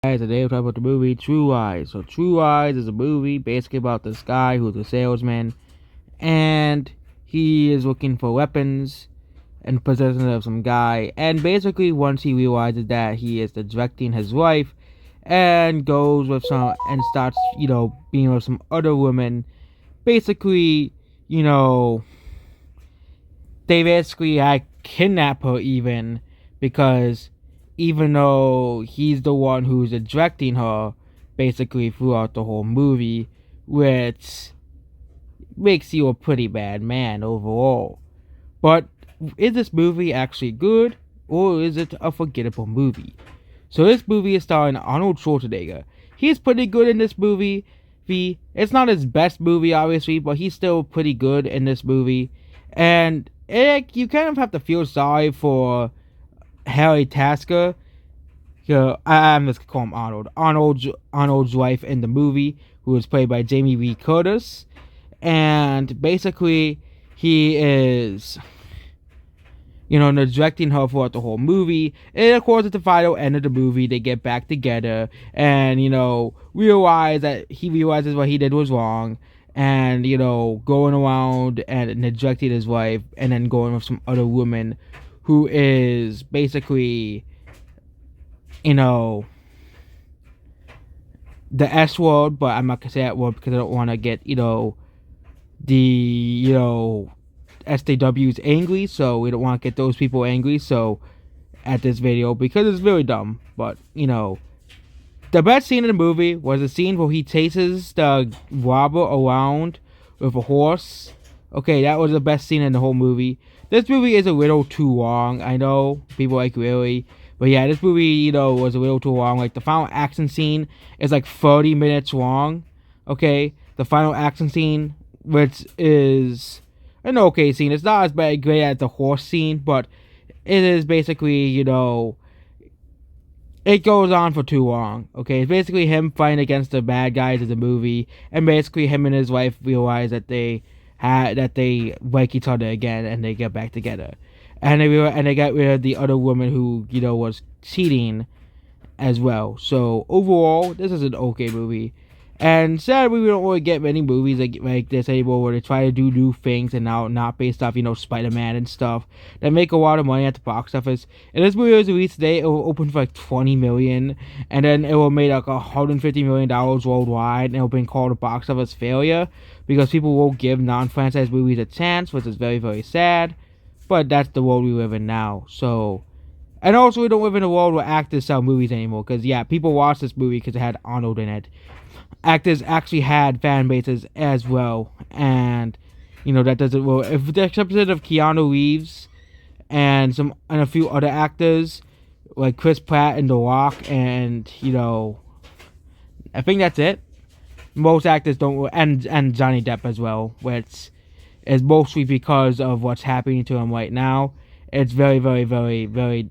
Today we're talking about the movie True Eyes. So True Eyes is a movie basically about this guy who's a salesman, and he is looking for weapons and possession of some guy. And basically, once he realizes that he is directing his wife, and goes with some and starts, being with some other women. Basically, you know, they basically kidnap her even because even though he's the one who's directing her basically throughout the whole movie, which makes you a pretty bad man overall. But is this movie actually good, or is it a forgettable movie? So this movie is starring Arnold Schwarzenegger. He's pretty good in this movie. It's not his best movie, obviously, but he's still pretty good in this movie. And you kind of have to feel sorry for Harry Tasker. I'm just gonna call him Arnold. Arnold's wife in the movie, who is played by Jamie Lee Curtis. And basically, he is, directing her throughout the whole movie. And of course, at the final end of the movie, they get back together and, realize that he realizes what he did was wrong. And, going around and neglecting his wife and then going with some other woman who is basically, the S word, but I'm not going to say that word because I don't want to get, the, SJWs angry, so we don't want to get those people angry, so, at this video, because it's really dumb, but, the best scene in the movie was the scene where he chases the robber around with a horse. Okay, that was the best scene in the whole movie. This movie is a little too long, I know, people really, but yeah, this movie, was a little too long. Like, the final action scene is like 30 minutes long, okay? The final action scene, which is an okay scene. It's not as great as the horse scene, but it is basically, it goes on for too long, okay? It's basically him fighting against the bad guys of the movie, and basically him and his wife realize that they like each other again, and they get back together. And they got rid of the other woman who, was cheating as well. So, overall, this is an okay movie. And sadly, we don't really get many movies like this anymore where they try to do new things and now not based off, Spider-Man and stuff that make a lot of money at the box office. And this movie was released today, it will open for like $20 million, and then it will make like $150 million worldwide, and it will be called a box office failure because people won't give non-franchise movies a chance, which is very, very sad. But that's the world we live in now. So, and also we don't live in a world where actors sell movies anymore. Because, yeah, people watch this movie because it had Arnold in it. Actors actually had fan bases as well. And, that doesn't well. If the exception of Keanu Reeves and a few other actors, like Chris Pratt and The Rock, and, I think that's it. Most actors don't, and Johnny Depp as well, which is mostly because of what's happening to him right now. It's very, very, very, very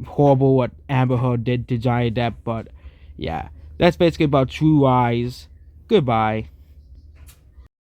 horrible what Amber Heard did to Johnny Depp, but yeah. That's basically about True Eyes. Goodbye.